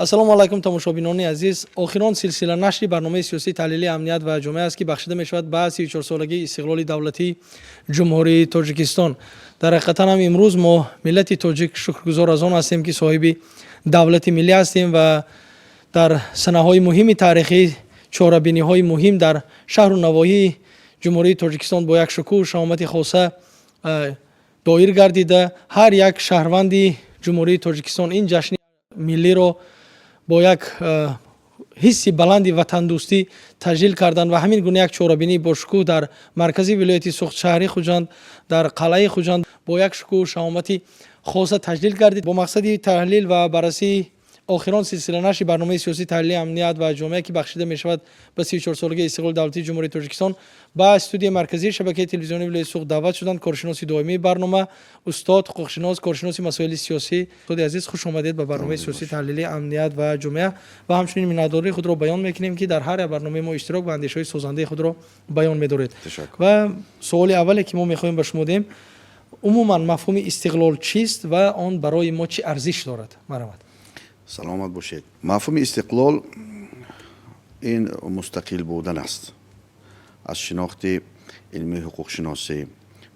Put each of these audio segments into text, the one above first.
ассалому алайкум тамошобинони азиз. охирон силсила нашри барномаи сиёсӣ, таҳлили амният ва ҷомеа аст ки бахшида мешавад ба 34-солагии истиқлоли давлатии ҷумҳурии Тоҷикистон. дар ҳақиқатан ҳам имрӯз мо миллати тоҷик шукргузор аз он ҳастем ки соҳиби давлати миллӣ ҳастем ва дар санаҳои муҳими таърихӣ чорабиниҳои муҳим дар шаҳру навоҳии ҷумҳурии Тоҷикистон бо як шукӯҳу шаомати хоса доир гардида, ҳар як шаҳрванди ҷумҳурии Тоҷикистон ин ҷашни миллиро бо як ҳисси баланди ватандӯстӣ таҷлил карданд ва ҳамин гуна як чорабинии бошукӯҳ дар маркази вилояти Сухтшаҳри Хуҷанд, дар қалъаи Хуҷанд бо як шукӯҳу шаомати хоса таҷлил гардид. бо мақсади таҳлил ва баррасии охирон силсила нашри барномаи сиёсӣ, таҳлили амният ва ҷомеа ки бахшида мешавад ба 34-солагии истиқлоли давлатии ҷумҳурии Тоҷикистон, ба студияи марказии шабакаи телевизионии вилояти Суғд даъват шуданд коршиноси доимии барнома, устод, ҳуқуқшинос, коршиноси масоили сиёсӣ. устоди азиз, хуш омадед ба барномаи сиёсӣ, таҳлили амният ва ҷомеа. ва ҳамчунин миннатдории худро баён мекунем ки дар ҳар як барномаи мо иштирок ва андешаҳои созандаи худро баён медоред. ва суоли аввале ки мо мехоҳем ба шумо диҳем, умуман мафҳуми истиқлол чист ва он барои мо чӣ арзиш дорад? Марҳамат. саломат бошед. мафҳуми истиқлол ин мустақил будан аст. аз шинохти илмии ҳуқуқшиносӣ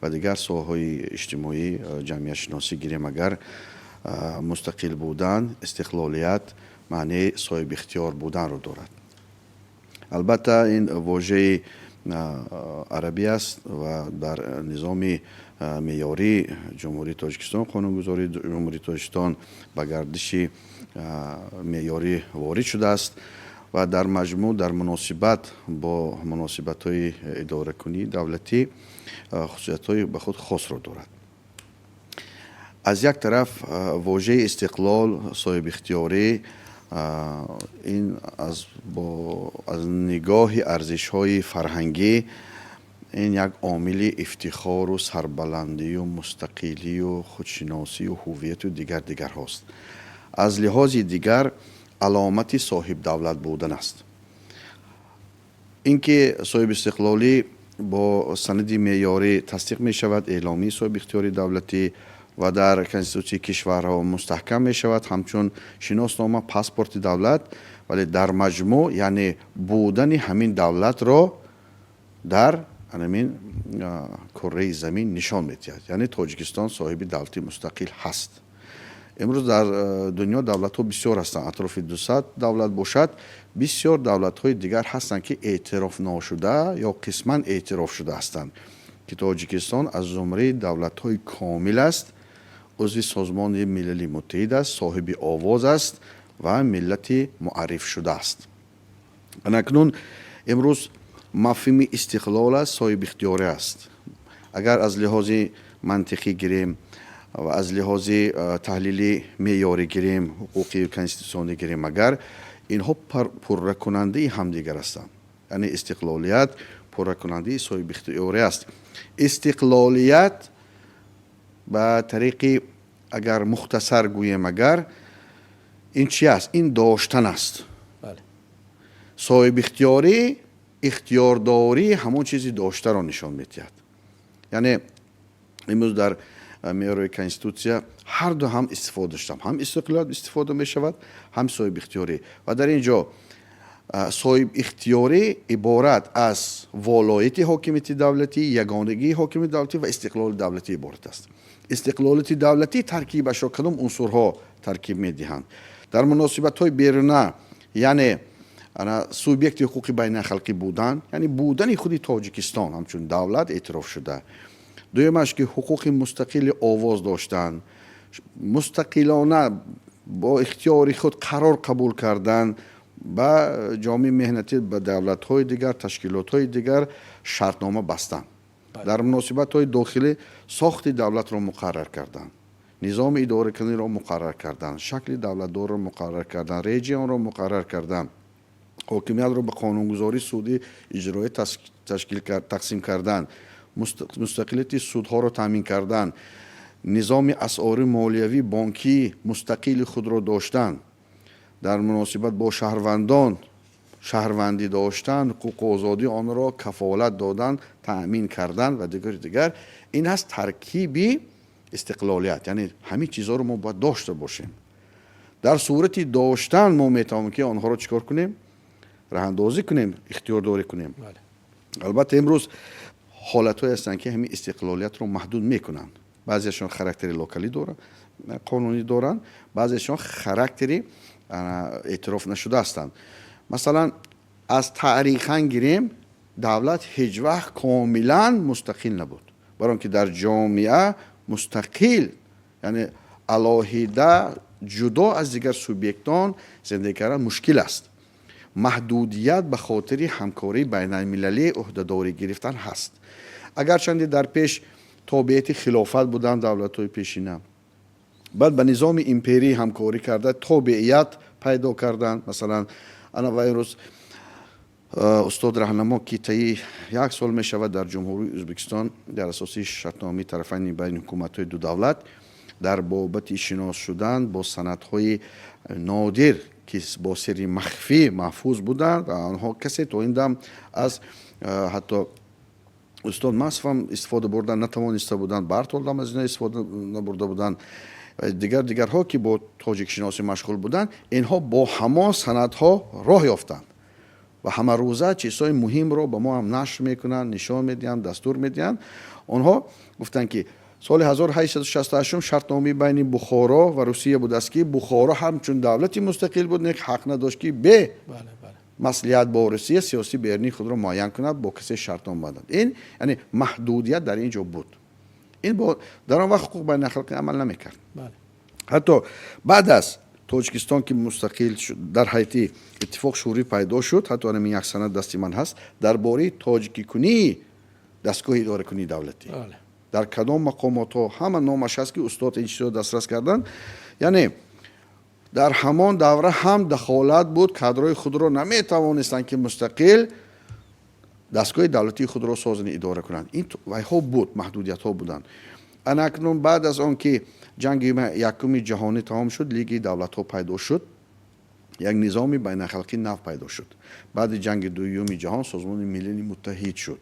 ва дигар соҳаҳои иҷтимоӣ, ҷамъиятшиносӣ гирем агар, мустақил будан, истиқлолият маънии соҳибихтиёр буданро дорад. албатта ин воҷаи арабӣ аст ва дар низоми меъёрии ҷумҳурии Тоҷикистон, қонунгузории ҷумҳурии Тоҷикистон ба гардиши меъёрӣ ворид шудааст ва дар маҷмӯъ дар муносибат бо муносибатҳои идоракунии давлатӣ хусусиятҳои ба худ хосро дорад. аз як тараф воҷаи истиқлол, соҳибихтиёрӣ, ин аз нигоҳи арзишҳои фарҳангӣ ин як омили ифтихору сарбаландию мустақилию худшиносию ҳувияту дигарҳост. аз лиҳози дигар аломати соҳибдавлат будан аст. ин ки соҳибистиқлолӣ бо санади меъёрӣ тасдиқ мешавад, эъломии соҳибихтиёри давлатӣ ва дар конститутсияи кишварҳо мустаҳкам мешавад ҳамчун шиноснома, паспорти давлат, вале дар маҷмӯъ яъне будани ҳамин давлатро дар ҳамин курраи замин нишон медиҳад. яъне Тоҷикистон соҳиби давлати мустақил ҳаст. имрӯз дар дунё давлатҳо бисёр ҳастанд, атрофи 200 давлат бошад, бисёр давлатҳои дигар ҳастанд ки эътирофношуда ё қисман эътироф шуда ҳастанд ки Тоҷикистон аз зумраи давлатҳои комил аст, узви созмони милали муттаҳид аст, соҳиби овоз аст ва миллати муаррифшуда аст. анакнун имрӯз мафҳуми истиқлол аст, соҳибихтиёрӣ аст. агар аз лиҳози мантиқӣ гирем ва аз лиҳози таҳлили меъёрӣ гирем, ҳуқуқи конститутсионӣ гирем, агар инҳо пурракунандаи ҳамдигар ҳастанд. яъне истиқлолият пурракунандаи соҳибихтиёрӣ аст. истиқлолият ба тариқи агар мухтасар гӯем, агар ин чи аст? ин доштан аст. соҳибихтиёрӣ ихтиёрдорӣ ҳамон чизи доштаро нишон медиҳад. яъне имрӯз дар меъёри конститутсия ҳарду ҳам истифода шудам, ҳам истиқлолият истифода мешавад, ҳам соҳибихтиёрӣ. ва дар ин ҷо соҳибихтиёрӣ иборат аз волояти ҳокимияти давлатӣ, ягонагии ҳокимияти давлатӣ ва истиқлоли давлатӣ иборат аст. истиқлолияти давлатӣ таркибашро кадом унсурҳо таркиб медиҳанд? дар муносибатҳои беруна, яъне субъекти ҳуқуқи байналхалқӣ будан, яъне будани худи Тоҷикистон ҳамчун давлат эътироф шуда. дуюмаш ки ҳуқуқи мустақили овоз доштан, мустақилона бо ихтиёри худ қарор қабул кардан, ба ҷомеаи меҳнатӣ, ба давлатҳои дигар, ташкилотҳои дигар шартнома бастан. дар муносибатҳои дохилӣ сохти давлатро муқаррар кардан, низоми идоракуниро муқаррар кардан, шакли давлатдорро муқаррар кардан, реҷаи онро муқаррар кардан, ҳокимиятро ба қонунгузории суди иҷроӣ тақсим кардан, мустақилияти судҳоро таъмин кардан, низоми асъори молиявӣ бонкии мустақили худро доштан, дар муносибат бо шаҳрвандон шаҳрвандӣ доштан, ҳуқуқу озодии онро кафолат додан, таъмин кардан ва дигар. ин аст таркиби истиқлолият, яъне ҳамин чизҳоро мо бояд дошта бошем. در صورتی داشتن ما میتونیم که آنها رو چیکار کنیم؟ راهاندازی کنیم، اختیارداری کنیم. البته امروز حالت‌هایی هستن که همین استقلالیت رو محدود میکنن. بعضیشون خاراکتری لوکالی دارن، قانونی دارن، بعضیشون خاراکتری اعتراف نشده هستند. مثلا از تاریخاً گیریم دولت هیچ وقت کاملا مستقل نبود، برای اینکه در جامعه مستقل یعنی علاهیده جدا از دیگر سوبیکتان زندگی کردن مشکل است. محدودیت به خاطر همکاری بین المللی عهده‌داری گرفتن هست. اگرچند در پیش تابعیت خلافت بودن دولت‌های پیشینه، بعد به نظام امپری همکاری کرده، تابعیت پیدا کردن. مثلا انا و امروز استاد راهنما که طی 1 سال می شود در جمهوری ازبکستان در اساس شرطنامه طرفین بین حکومت‌های دو دولت در بابت شناس شدن با سندهای نادر که با سری مخفی محفوظ بودند و آنها کسی تا این دم از حتی استاد مصفم استفاده بردن نتوانسته بودند، برتولدم از اینا استفاده نبرده بودند، دیگرها که با تاجیک شناسی مشغول بودند، اینها با همه سندها راه یافتند و همه روزه چیزهای مهم رو به ما هم نشر میکنن، نشان میدن، دستور میدن. آنها گفتن که سال 1868 شرطنامه بین بخارا و روسیه بود است که بخارا همچون دولتی مستقل بود، یک حق نداشت که به مصلحت با روسیه سیاسی بیرونی خود را معین کند، با کسی شرطنامه بندد. این یعنی محدودیت در اینجا بود. این با در آن وقت حقوق بین اخلاقی عمل نمیکرد. حتی بعد از تاجیکستان که مستقل شد در حیاتی اتفاق شوری پیدا شد، حتی همین یک سند دستی من هست درباره تاجیکی کنی دستگاه اداره کنی دولتی در کدام مقامات ها همه نامش هست که استاد این چیزا دسترس کردن. یعنی در همان دوره هم دخالت بود، کادرهای خود را نمیتوانستند که مستقل دستگاه دولتی خود را سازنده اداره کنند. این ها بود، محدودیت ها بودند. اکنون بعد از آن که جنگ یکم جهانی تمام شد، لیگ دولت ها پیدا شد، یک نظام بین اخلاقی نو پیدا شد. بعد جنگ دوم جهان سازمان ملل متحد شد.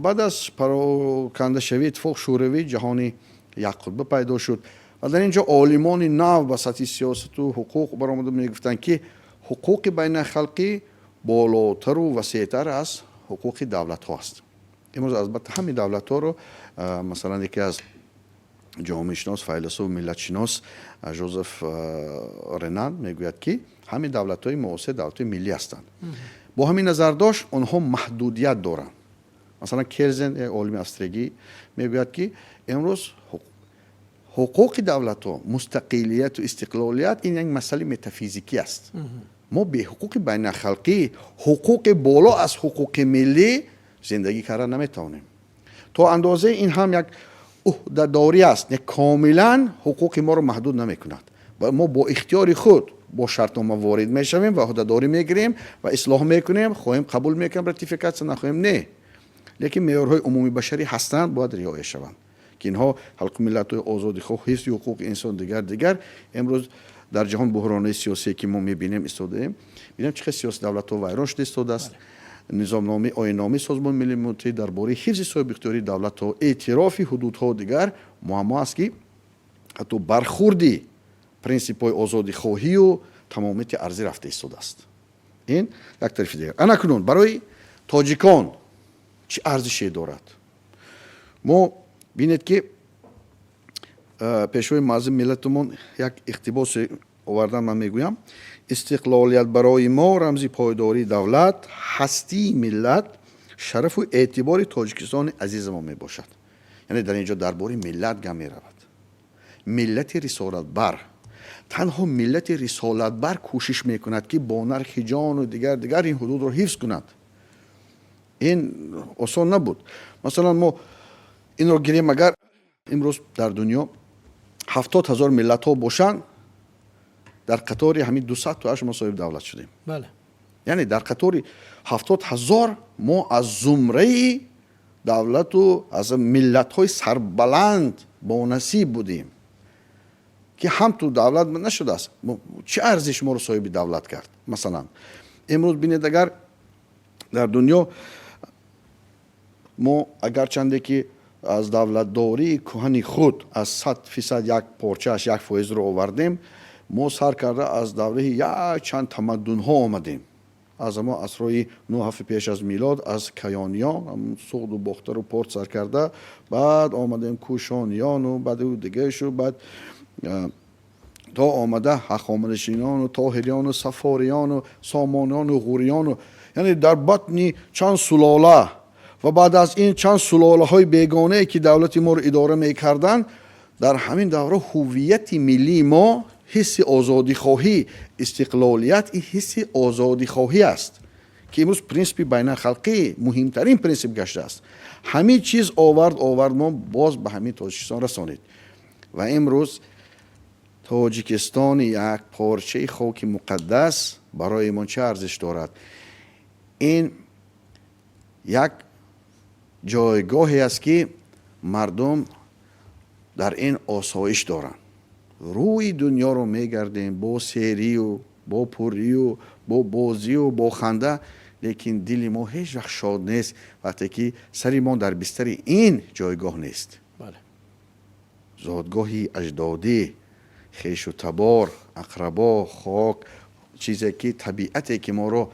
بعد از پراکنده شوی اتفاق شوروی جهانی یک قطبه پیدا شد و در اینجا عالمان نو و سطح سیاست و حقوق برآمده میگفتند که حقوق بین اخلاقی بالاتر و وسیعتر از حقوق دولت ها است. امروز البته همین دولت ها رو مثلا یکی از جامعه شناس فیلسوف ملت شناس جوزف رنان میگوید که همین دولت های معاصر دولت های ملی هستند. با همین نظر داشت آنها محدودیت دارند. مثلا کلزن عالم استرگی میگوید که امروز حقوق دولت ها مستقلیت و استقلالیت این یک مسئله متافیزیکی است. ما به حقوق بین اخلاقی حقوق بالا از حقوق ملی زندگی کردن نمیتونیم. تا اندازه این هم یک عهده‌داری است، یک کاملا حقوق ما رو محدود نمیکند و ما با اختیار خود با شرطنامه وارد میشویم و عهده‌داری میگیریم و اصلاح میکنیم، خواهیم قبول میکنیم راتیفیکاسیون نخواهیم نه. لیکن معیارهای عمومی بشری هستند باید رعایت شوند که اینها حلق ملت‌های آزادیخواه، حفظ حقوق انسان دیگر امروز در جهان بحران سیاسی که ما میبینیم استاده ببینیم چه سیاست دولت‌ها ویران شده استاده است. نظامنامه آیین‌نامه سازمان ملل متحد درباره حفظ صاحب اختیاری دولت‌ها، اعتراف حدودها دیگر معما است که حتی برخوردی پرینسیپ‌های آزادیخواهی و تمامیت ارزی رفته استاده است. این یک طرف دیگر. اکنون برای تاجیکان چه ارزشی دارد؟ ما بینید که پیشوای معظم ملتمون یک اقتباس آوردن، من میگویم استقلالیت برای ما رمزی پایداری دولت، هستی ملت، شرف و اعتبار تاجیکستان عزیز ما می باشد. یعنی در اینجا درباره ملت گم می رود. ملت رسالت بر، تنها ملت رسالت بر کوشش می کند که با نرخ جان و دیگر این حدود را حفظ کند. این آسان نبود. مثلا ما این رو گیریم، اگر امروز در دنیا 70,000 ملت ها باشند، در قطار همین 208 ما صاحب دولت شدیم. بله. یعنی در قطار 70,000 ما از زمره دولت و از ملت های سربلند با نصیب بودیم که هم تو دولت نشده است. چه ارزش ما رو صاحب دولت کرد؟ مثلا امروز بینید اگر در دنیا ما اگر چنده که از دولت داری کهنی خود از 100% یک پارچهش یک فایز رو آوردیم، ما سر کرده از دوره یک چند تمدن ها آمدیم. از ما عصرهای 9 هفته پیش از میلاد از کیانیان سوخت و باختر و پورت سر کرده، بعد آمدیم کوشانیان و بعد او دیگه شو، بعد تا آمده هخامنشیان و طاهریان و صفاریان و سامانیان و غوریان و یعنی در بطن چند سلاله و بعد از این چند سلاله های بیگانه که دولت ما رو اداره میکردن، در همین دوره هویت ملی ما حس آزادی خواهی، استقلالیت این حس آزادی خواهی است که امروز پرینسیپ بین الخلقی مهمترین پرینسیپ گشته است. همه چیز آورد ما باز به همین تاجیکستان رسانید و امروز تاجیکستان یک پارچه خاک مقدس برای ما چه ارزش دارد؟ این یک جایگاهی است که مردم در این آسایش دارند. روی دنیا رو میگردیم با سیری و با پوری و با بازی و با خنده، لیکن دل ما هیچ وقت شاد نیست وقتی که سری ما در بستر این جایگاه نیست. بله. زادگاهی اجدادی، خیش و تبار، اقربا، خاک، چیزی که طبیعتی که ما رو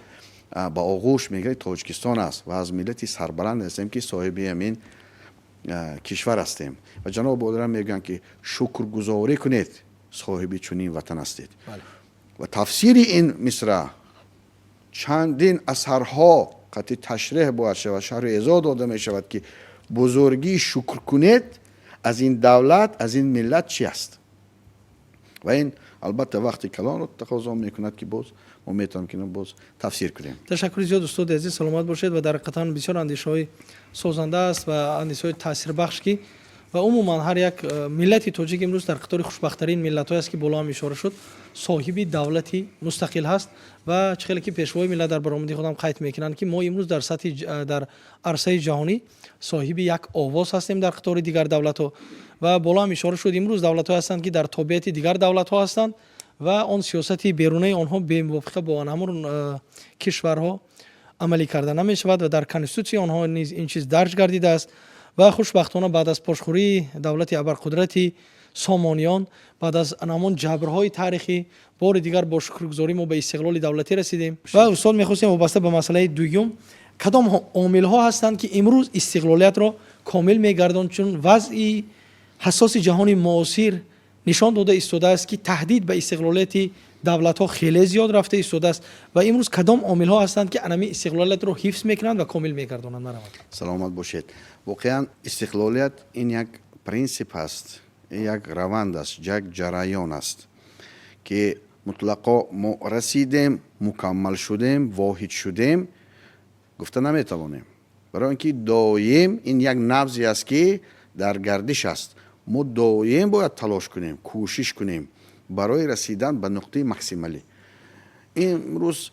با آغوش میگیره تاجیکستان است و از ملتی سربلند هستیم که صاحب همین کشور هستیم و جناب بادرم میگن که شکرگزاری کنید صاحب چنین وطن هستید. بله. و تفسیر این مصرع چندین اثرها قطع تشریح باید شود، شرح ایضاح داده می شود که بزرگی شکر کنید از این دولت، از این ملت چی است و این البته وقتی کلان رو تقاضا میکند که باز ما میتونیم که باز تفسیر کنیم. تشکر زیاد استاد عزیز، سلامت باشید و در حقیقت بسیار اندیشه‌های سازنده است و اندیشه‌های تاثیربخش که و عموما هر یک ملت تاجیک امروز در قطار خوشبخت‌ترین ملت‌های است که بالا هم اشاره شد، صاحب دولتی مستقل هست و چخیلی که پیشوای ملت در برآمدی خودم قید میکنن که ما امروز در سطح در عرصه جهانی صاحب یک آواز هستیم در قطار دیگر دولت‌ها و بالا هم اشاره شد امروز دولت‌ها هستند که در تابعیت دیگر دولت‌ها هستند و آن سیاست بیرونی آنها به موافقه با همون کشورها عملی کرده نمی شود و در کنستیتوسی آنها نیز این چیز درج گردیده است و خوشبختانه بعد از پاشخوری دولت ابرقدرتی سامانیان، بعد از انمان جبرهای تاریخی، بار دیگر با شکرگزاری ما به استقلال دولتی رسیدیم و استاد می‌خواستیم وابسته به مسئله دوم کدام عامل‌ها هستند که امروز استقلالیت را کامل می‌گرداند، چون وضع حساس جهانی معاصر نشان داده ایستاده است که تهدید به استقلالیت دولت‌ها خیلی زیاد رفته ایستاده است و امروز کدام عامل‌ها هستند که انمی استقلالیت رو حفظ می‌کنند و کامل می‌گردانند؟ مرحبا. سلامت باشید. واقعا استقلالیت این یک پرینسیپ است، یک روند است، یک جریان است که مطلقا ما رسیدیم، مکمل شدیم، واحد شدیم گفته نمیتوانیم، برای اینکه دایم این یک نبضی است که در گردش است. ما دایم باید تلاش کنیم، کوشش کنیم برای رسیدن به نقطه مکسیمالی. این امروز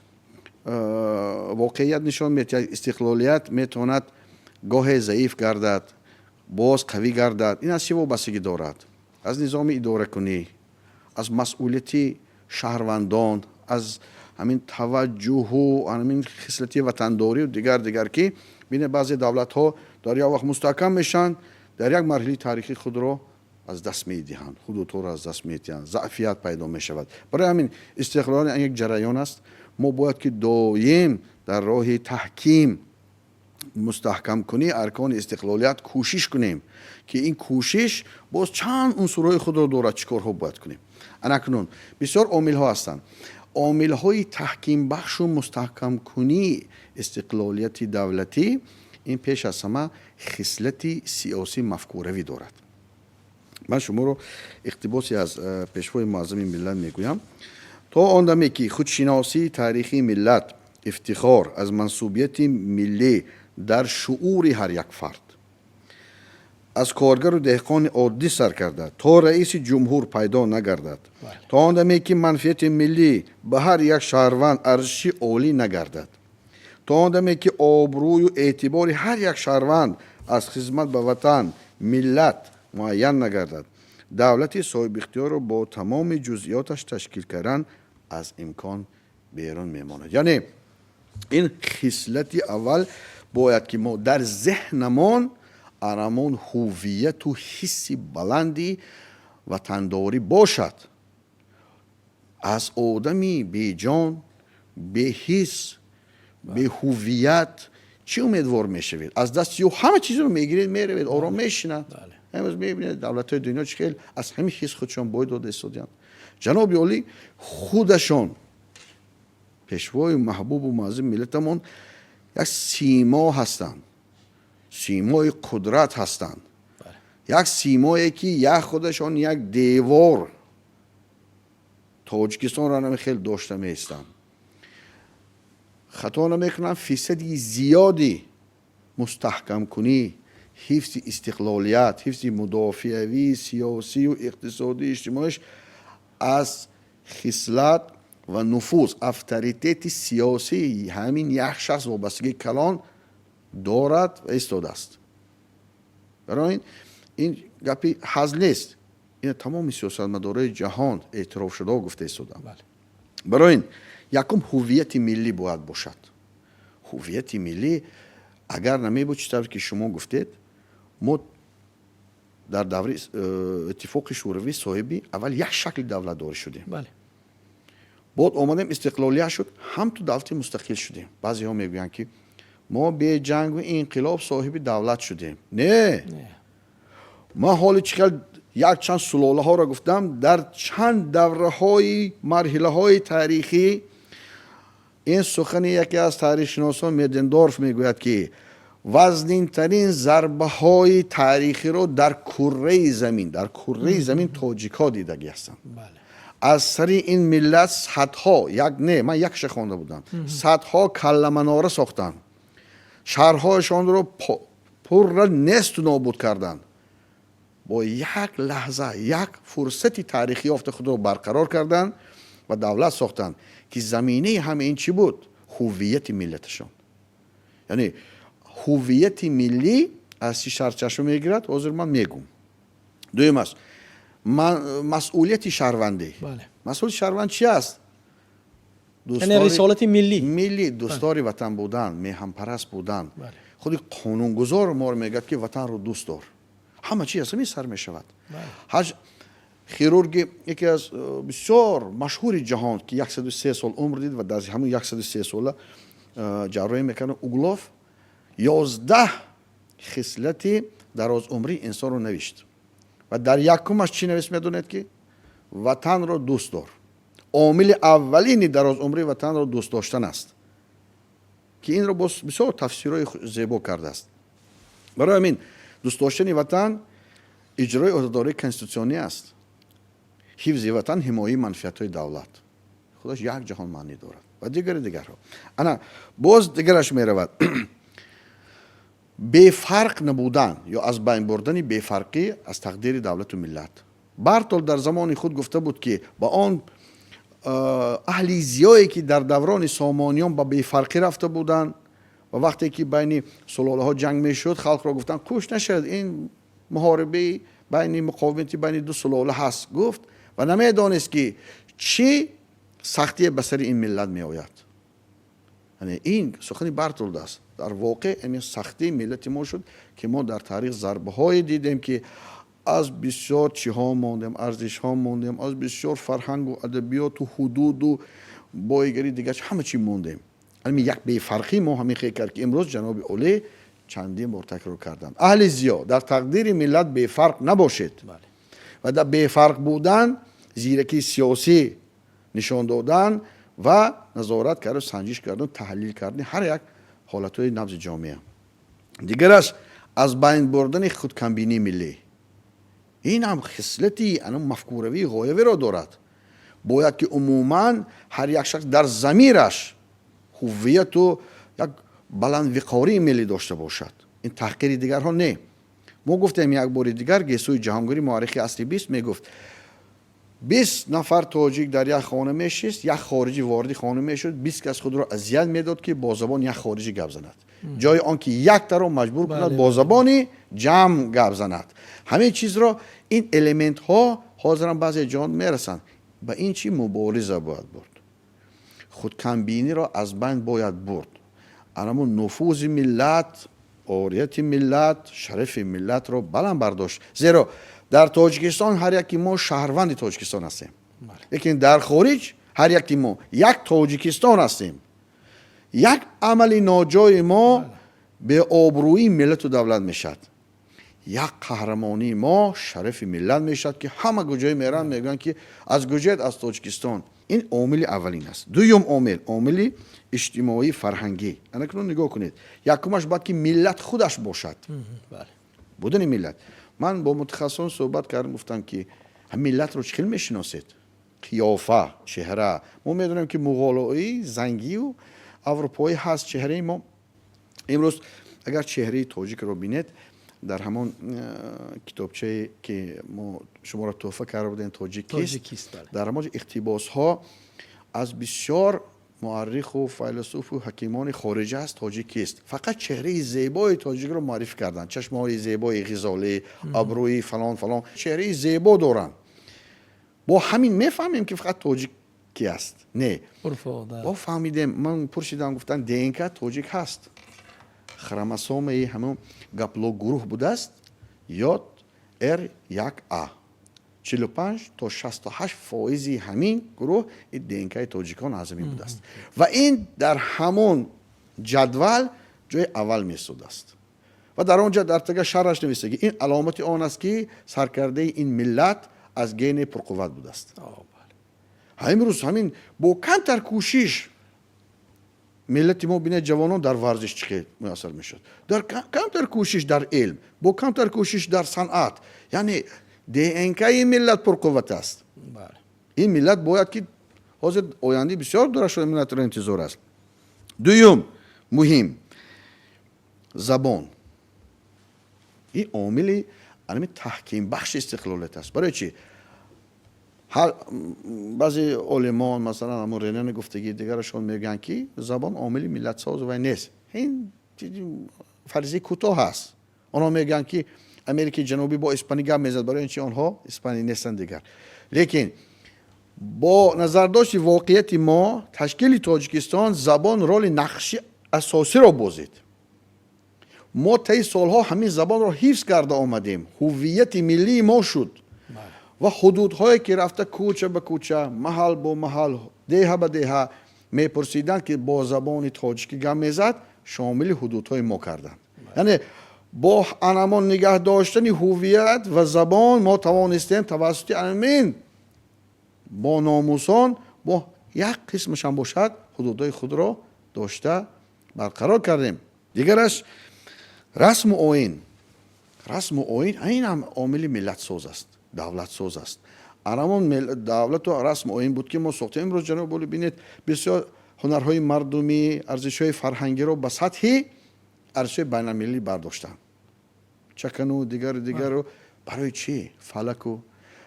واقعیت نشان می‌دهد استقلالیت میتواند گاه ضعیف گردد، باز قوی گردد. این از چه وابستگی دارد؟ از نظام اداره کنی، از مسئولیت شهروندان، از همین توجه و همین خصلت وطنداری و دیگر که بین بعضی دولت ها در یک وقت مستحکم میشن، در یک مرحله تاریخی خود را از دست میدهند، خود را از دست میدهند، ضعفیت پیدا می شود. برای همین استقلال یک جریان است. ما باید که دایم در راه تحکیم مستحکم کنی ارکان استقلالیت کوشش کنیم که این کوشش باز چند عنصرهای خود را دارد چیکارها باید کنیم. اکنون بسیار عامل ها هستند. عامل های تحکیم بخش و مستحکم کنی استقلالیت دولتی این پیش از همه خصلت سیاسی مفکوروی دارد. من شما رو اقتباسی از پیشوای معظم ملت میگویم. تا آن دمی که خودشناسی تاریخی ملت، افتخار از منصوبیت ملی در شعور هر یک فرد، از کارگر و دهقان عادی سر کرده تا رئیس جمهور پیدا نگردد، تا آن دمی که منفعت ملی به هر یک شهروند ارزشی عالی نگردد، تا آن دمی که آبروی و اعتبار هر یک شهروند از خدمت به وطن ملت معین نگردد، دولت صاحب اختیار رو با تمام جزئیاتش تشکیل کردن از امکان بیرون میماند. یعنی این خصلت اول باید که ما در ذهنمان ارمان هویت و حس بلندی وطنداری باشد. از آدمی بی جان، بی حس، بی هویت چی امیدوار میشوید؟ از دست یو همه چیز رو میگیرید میروید آرام میشینند. امروز میبینید دولت های دنیا چه از همین حس خودشان باید داده استودیان. جناب عالی خودشان پیشوای محبوب و معظم ملتمون یک سیما هستند، سیمای قدرت هستند، یک سیمایی که یک خودشان یک دیوار تاجیکستان را نمی خیلی داشته میستند. خطا نمیکنم فیصدی زیادی مستحکم کنی حفظ استقلالیت، حفظ مدافعوی سیاسی و اقتصادی اجتماعیش از خصلت و نفوذ اتوریته سیاسی همین یک شخص وابستگی کلان دارد و ایستاده است. برای این گپی هزل نیست، این تمام سیاستمدارای جهان اعتراف شده و گفته ایستادن. برای این یکم هویت ملی باید باشد. هویت ملی اگر نمی بود چطور که شما گفتید، ما در دوره اتفاق شوروی صاحبی اول یک شکل دولت داری شدیم. بله. بعد آمدیم استقلالیت شد، هم تو دولت مستقل شدیم. بعضی ها میگویند که ما به جنگ و انقلاب صاحب دولت شدیم. نه. ما حال چقدر یک چند سلاله ها را گفتم، در چند دوره های مرحله های تاریخی این سخن یکی از تاریخ شناسان میدندورف میگوید که وزنین ترین ضربه های تاریخی رو در کره زمین تاجیک ها دیدگی هستند. بله. از سر این ملت صدها من یکش خوانده بودم، صدها کله مناره ساختن، شهرهایشان رو پر را نست و نابود کردن. با یک لحظه یک فرصتی تاریخی یافته خود رو برقرار کردن و دولت ساختن که زمینه همه این چی بود؟ هویت ملتشان. یعنی هویت ملی از چی سرچشمه میگیرد؟ حاضر من میگم. دویم است مسئولیت شهروندی. بله. مسئولیت شهروند چی است؟ یعنی رسالت ملی دوستداری وطن بودن، میهم پرست بودن. بله. خود قانونگذار ما رو میگه که وطن رو دوست دار. همه چی از همین سر می شود. حج خیرورگ یکی از بسیار مشهور جهان که 103 سال عمر دید و در همون 103 ساله جراحی میکنه، اوگلوف 11 خصلت دراز عمری انسان رو نوشت و در یکمش چی نوشت میدونید که وطن رو دوست دار. عامل اولین دراز عمری وطن رو دوست داشتن است که این رو بسیار تفسیرهای زیبا کرده است. برای همین دوست داشتن وطن اجرای عهدهداری کنستیتوسیونی است. حفظ وطن حمایت منفعت‌های دولت. خودش یک جهان معنی دارد و دیگرها. انا باز دیگرش می رود. بی‌فرق نبودن یا از بین بردن بی‌فرقی از تقدیر دولت و ملت. بارتول در زمان خود گفته بود که با آن اهل زیایی که در دوران سامانیان با بی‌فرقی رفته بودند و وقتی که بین سلاله ها جنگ می شد خلق را گفتن کش نشد، این محاربه بین مقاومتی بین دو سلاله هست. گفت و نمیدانست که چی سختی به سر این ملت می آید. یعنی این سخنی بارتولد است. در واقع این سختی ملت ما شد که ما در تاریخ ضربه های دیدیم که از بسیار چیها ماندیم، ارزش ها ماندیم، از بسیار فرهنگ و ادبیات و حدود و بایگری دیگه همه چی ماندیم. یعنی یک بی‌فرقی ما همین خیلی کرد که امروز جناب علی چندین بار تکرار کردم. اهل زیا در تقدیر ملت بی‌فرق نباشید. بله. و در بی‌فرق بودن زیرکی سیاسی نشان دادن و نظارت کردن، سنجش کردن، تحلیل کردن هر یک حالتهای نبض جامعه. دیگرش از بین بردن خودکمبینی ملی. این هم خصلتی مفکوروی غایوی را دارد. باید که عموما هر یک شخص در ضمیرش هویت و یک بلند وقاری ملی داشته باشد. این تحقیر دیگرها نه. ما گفتیم یک بار دیگر گیسوی جهانگیری مورخی اصلی 20 میگفت 20 نفر تاجیک در یک خانه میشست، یک خارجی وارد خانه میشد، 20 کس خود را اذیت میداد که با زبان یک خارجی گپ زند. جای آنکه یک طرف مجبور کند با زبان جمع گپ زند. همه چیز را این الیمنت ها حاضرن بعضی جان میرسند. به این چی مبارزه باید برد. خودکمبینی را از بین باید برد. اما نفوذ ملت، عاریت ملت، شرف ملت را بلند برداشت. زیرا در تاجیکستان هر یکی ما شهروند تاجیکستان هستیم. لیکن در خارج هر یکی ما یک تاجیکستان هستیم. یک عمل ناجای ما به آبرویی ملت و دولت میشد. یک قهرمانی ما شرف ملت میشد که همه گوجه میرن میگن که از گوجه از تاجیکستان. این عامل اولین است. دوم عامل اجتماعی فرهنگی. انا کنون نگاه کنید. یکمش باید که ملت خودش باشد. بودن ملت. من با متخصصان صحبت کردم گفتم که هم ملت رو چخیل میشناسید؟ قیافه، چهره. ما میدونیم که مغولایی، زنگی و اروپایی هست چهره ما. امروز اگر چهره تاجیک رو بینید در همان کتابچه که ما شما را تحفه کرده بودین تاجیکیست در همان اقتباس ها از بسیار مورخ و فیلسوف و حکیمان خارجی است تاجیکیست. فقط چهره زیبای تاجیک رو معرفی کردن. چشم های زیبای غزاله، ابروی فلان چهره زیبا دارن. با همین میفهمیم که فقط تاجیک کی است. نه با فهمیدیم. من پرسیدم گفتن دینکا تاجیک هست. خرمسام همون گپلو گروه بوده است یا R1A 45 تا 68% همین گروه این دینکای تاجیکان اعظمی بوده است و این در همون جدول جای اول میسود است و در آنجا در تگه شرحش نویسه که این علامت آن است که سرکرده این ملت از گین پرقوت بوده است. امروز همین با کمتر کوشش ملت ما بینه جوانان در ورزش چقدر میسر میشد، در کمتر کوشش در علم، با کمتر کوشش در صنعت. یعنی دینکای ملت پرقوت است. این ملت باید که حاضر آینده بسیار داره شده ملت را انتظار است. دوم مهم زبان. این عامل تحکیم بخش استقلالت است. برای چی؟ بعضی علمان مثلا همون رینن گفتگی دیگرشون میگن که زبان عامل ملت ساز و نیست. این فرضیه کوتاه هست. آنها میگن که امریکای جنوبی با اسپانی گپ میزد برای اینکه آنها اسپانی نیستن دیگر. لیکن با نظرداشت واقعیت ما تشکیل تاجیکستان زبان رول نقشی اساسی را بازید. ما طی سالها همین زبان را حفظ کرده آمدیم. هویت ملی ما شد و حدودهایی که رفته کوچه به کوچه، محل با محل، دیه به دیه میپرسیدند که با زبان تاجیکی گپ میزد شامل حدودهای ما کردند. یعنی با انمان نگه داشتن هویت و زبان ما توانستیم توسط امین با ناموسان با یک قسمش هم باشد حدودهای خود را داشته برقرار کردیم. دیگرش رسم و آیین. رسم و آیین این هم عامل ملت ساز است، دولت ساز است. انمان دولت و رسم و آیین بود که ما ساختیم. امروز جناب ولی بینید بسیار هنرهای مردمی، ارزش‌های فرهنگی را به سطح ارزش بین‌المللی برداشتن. چکن و دیگر رو برای چی؟ فلک و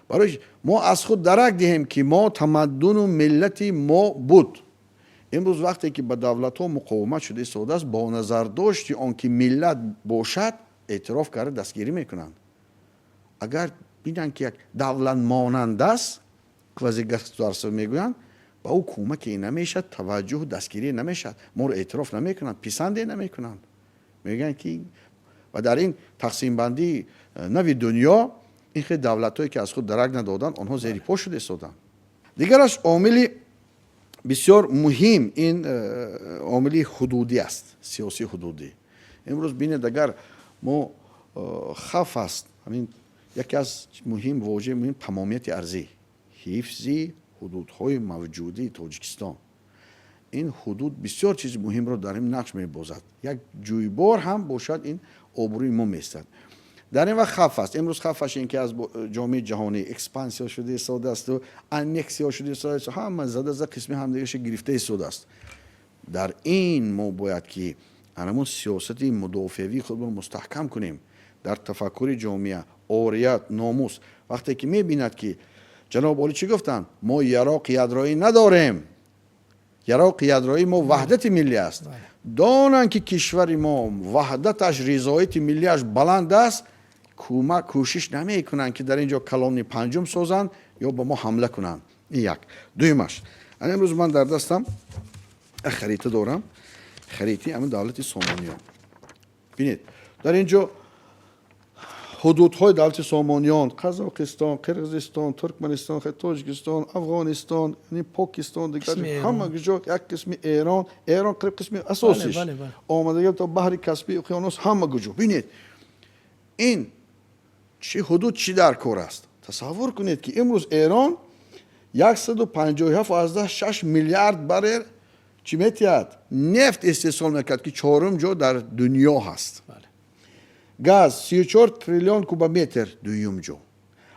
برای ما از خود درک دهیم که ما تمدن و ملتی ما بود. امروز وقتی که به دولت ها مقاومت شده ایستاده است با نظر داشتی آن که ملت باشد اعتراف کرده دستگیری میکنند. اگر بینن که یک دولت مانند است کوازیگستارس میگویند با او کمکی نمیشد، توجه و دستگیری نمیشد، ما رو اعتراف نمیکنند، پسند نمیکنند. میگن که و در این تقسیم بندی نوی دنیا این خیلی دولت هایی که از خود درک ندادن آنها زیر پا شده ایستادن. دیگرش عامل بسیار مهم این عامل حدودی است، سیاسی حدودی. امروز بینید اگر ما خف است همین یکی از مهم واژه مهم تمامیت ارضی، حفظ حدودهای موجودی تاجیکستان. این حدود بسیار چیز مهم رو در این نقش می‌بازد. یک جویبار هم باشد این آبروی ما میستد. در این وقت خف است. امروز خفش این که از جامعه جهانی اکسپانسیا شده ایستاده است و انکسیا شده ایستاده است. هم زده از قسمی هم دیگرش گرفته ایستاده است. در این ما باید که همون سیاست مدافعی خود رو مستحکم کنیم در تفکر جامعه، اوریت، ناموس. وقتی که می‌بیند که جناب عالی چی گفتن؟ ما یرا قیادرایی نداریم. یرا قیادرایی ما وحدت ملی است. دانن که کشور ما وحدتش، رضایت ملیش بلند است، کوشش نمیکنن که در اینجا کلونی پنجم سازن یا به ما حمله کنن. این یک. دویمش امروز من در دستم خریطه دارم. خریطه همین دولت سومانیا. ببینید در اینجا حدودهای دولت سامانیان، قزاقستان، قرقیزستان، ترکمنستان، تاجیکستان، افغانستان، یعنی پاکستان، دیگر همه جا یک قسم ایران قریب قسم اساسیش آمدگی تا بحر کسپی اقیانوس همه جا. ببینید این چه حدود چی در کار است. تصور کنید که امروز ایران 157.6 میلیارد برل چی میتید نفت استحصال میکرد که چهارم جا در دنیا هست. گاز 34 تریلیون کوبومتر دوم جا.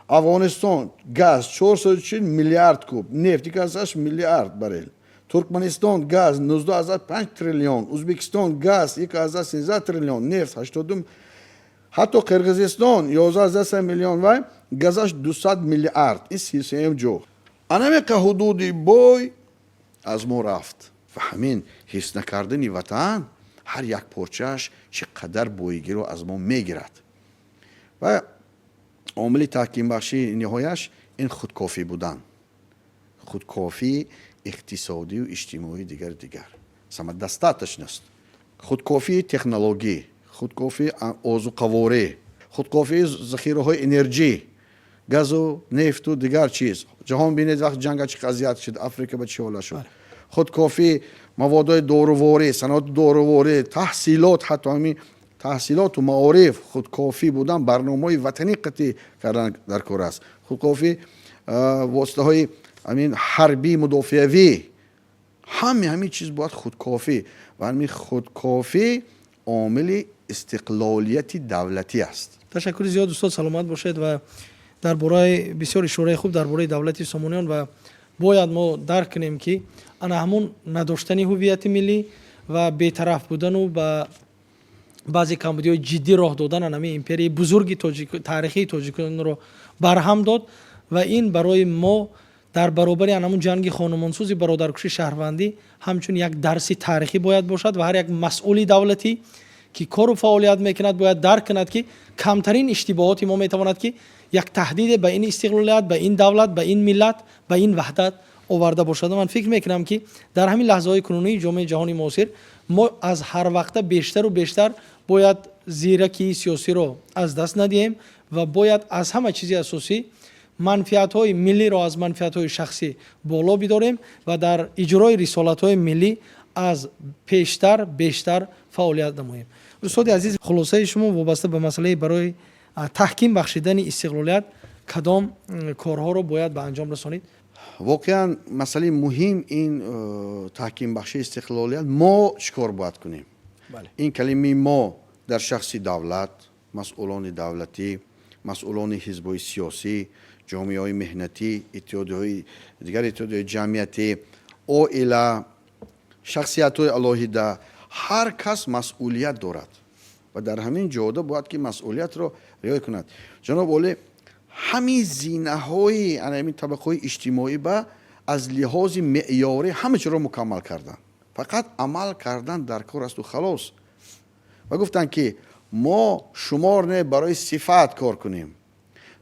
افغانستان گاز 440 میلیارد کوب، نفت 1.8 میلیارد برل. ترکمنستان گاز 19.5 تریلیون، ازبکستان گاز 1.13 تریلیون، نفت 82. حتی قرقیزستان 11.3 میلیون و گازش 200 میلیارد. این 33 جا. انمی که حدود بای از ما رفت و همین حس نکردنی وطن هر یک پرچهش چقدر بویگی رو از ما میگیرد. و عامل تحکیم بخشی نهایش این خودکافی بودن، خودکافی اقتصادی و اجتماعی دیگر سما دستاتش نیست. خودکافی تکنولوژی، خودکافی آذوقه‌واری، خودکافی ذخیره های انرژی، گاز و نفت و دیگر چیز. جهان بینید وقت جنگ چه قضیت شد، آفریقا به چه حال شد. خودکافی مواد داروواری، صنعت داروواری، تحصیلات، حتی همین تحصیلات و معارف خودکافی بودن، برنامه وطنی قطعی کردن در کار است. خودکافی واسطه های همین حربی مدافعوی، همین چیز باید خودکافی و همین خودکافی عامل استقلالیت دولتی است. تشکر زیاد استاد، سلامت باشید. و درباره بسیار اشاره خوب درباره دولت سامانیان و باید ما درک کنیم که انا همون نداشتنی هویت ملی و بی‌طرف بودن و با بعضی کمبودی‌های جدی راه دادن انمی امپری بزرگی تاریخی تاجیکستان رو برهم داد و این برای ما در برابر همون جنگ خانمانسوزی برادرکشی شهروندی همچون یک درسی تاریخی باید باشد و هر یک مسئولی دولتی که کار و فعالیت میکند باید درک کند که کمترین اشتباهاتی ما میتواند که یک تهدید به این استقلالیت، به این دولت، به این ملت، به این وحدت آورده باشد. من فکر میکنم که در همین لحظه های کنونی جامعه جهانی معاصر ما از هر وقت بیشتر و بیشتر باید زیرکی سیاسی رو از دست ندهیم و باید از همه چیزی اساسی منفعت های ملی را از منفعت های شخصی بالا بداریم و در اجرای رسالت های ملی از بیشتر فعالیت نماییم. استاد عزیز، خلاصه شما وابسته به مسئله برای تحکیم بخشیدن استقلالیت کدام کارها رو باید به انجام رسانید؟ واقعا مسئله مهم این تحکیم بخشی استقلالیت ما چیکار باید کنیم؟ بله. این کلمه ما در شخص دولت، مسئولان دولتی، مسئولان حزب‌های سیاسی، جامعه‌های مهنتی، اتحادیه‌های دیگر، اتحادیه‌های جمعیتی، عائله، شخصیت‌های علاهیده، هر کس مسئولیت دارد و در همین جاده باید که مسئولیت را رعایت کند. جناب عالی، همین زینه‌های همین طبقه‌های اجتماعی با از لحاظ معیاری همه چیز را مکمل کردن، فقط عمل کردن در کار است و خلاص. و گفتن که ما شمار نه برای صفات کار کنیم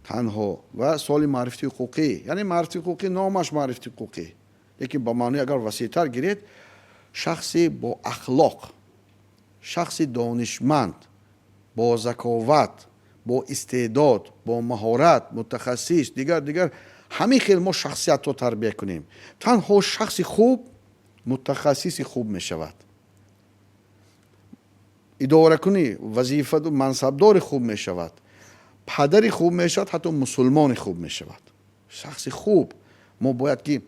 تنها و سوال معرفتی حقوقی، یعنی معرفتی حقوقی نامش معرفتی حقوقی، لیکن با معنی اگر وسیع‌تر گیرید شخصی با اخلاق، شخصی دانشمند، با ذکاوت، با استعداد، با مهارت، متخصص، دیگر همین خیلی ما شخصیت رو تربیت کنیم. تنها شخص خوب متخصص خوب می شود، اداره کنی وظیفه و منصبدار خوب می شود، پدری خوب می شود، حتی مسلمان خوب می شود. شخص خوب ما باید که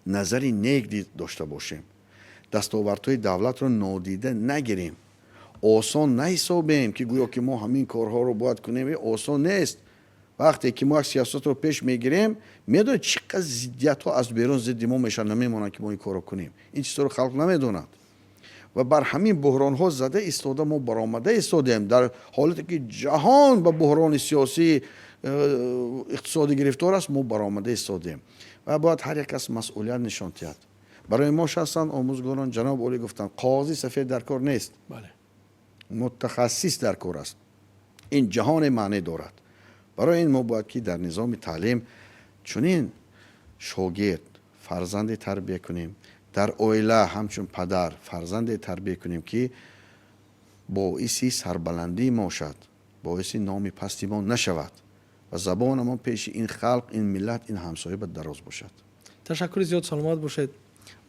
نظری نیک داشته باشیم، دستاوردهای دولت رو نادیده نگیریم، آسان نحسابیم که گویا که ما همین کارها رو باید کنیم. آسان نیست. وقتی که ما یک سیاست رو پیش میگیریم میدونیم چقدر ضدیت ها از بیرون ضد ما میشن، نمیمونن که ما این کار رو کنیم. این چیزا رو خلق نمیدونند و بر همین بحران ها زده ایستاده ما برآمده ایستادیم در حالتی که جهان به بحران سیاسی اقتصادی گرفتار است. ما برآمده ایستادیم و باید هر یک کس مسئولیت نشان دهد. برای ما شخصا آموزگاران جناب عالی گفتن قاضی سفید در کار نیست، بله، متخصص در کار است. این جهان معنی دارد. برای این ما باید که در نظام تعلیم چنین شاگرد فرزند تربیه کنیم، در عائله همچون پدر فرزند تربیه کنیم که باعثی سربلندی ما شد، باعث نامی پستی ما نشود و زبان ما پیش این خلق، این ملت، این همسایه دراز باشد. تشکر زیاد، سلامت باشید.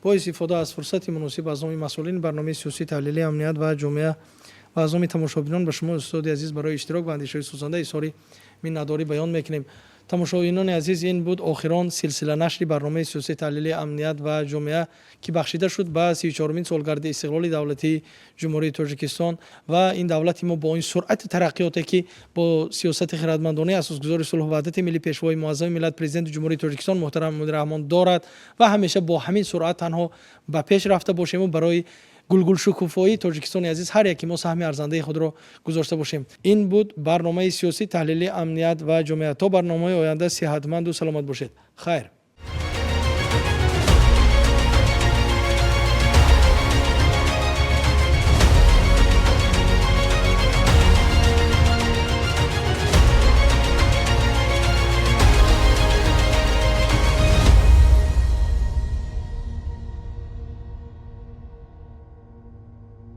با استفاده از فرصت مناسب از نام مسئولین برنامه سیاسی تحلیلی امنیت و جامعه و از نام تماشابینان به شما استاد عزیز برای اشتراک و اندیشه سوزنده اظهار میnnadاری بیان میکنیم. تماشابینان عزیز، این بود آخران سلسله نشر برنامه سیاسی تحلیلی امنیت و جامعه که بخشیده شد به 34مین سالگرد استقلال دولتی جمهوری تاجیکستان و این دولت ما با این سرعت ترقیاتی که با سیاست خردمندانه اساسگذار صلح و وحدت ملی پیشوای معظم ملت پرزیدنت جمهوری تاجیکستان محترم مدیررحمان دارد و همیشه با همین سرعت تنها به پیش رفته باشیم و برای گلگل شکوفایی تاجیکستان عزیز هر یکی ما سهم ارزنده خود را گذاشته باشیم. این بود برنامه سیاسی تحلیلی امنیت و جامعه. تا برنامه آینده صحتمند و سلامت باشید. خیر.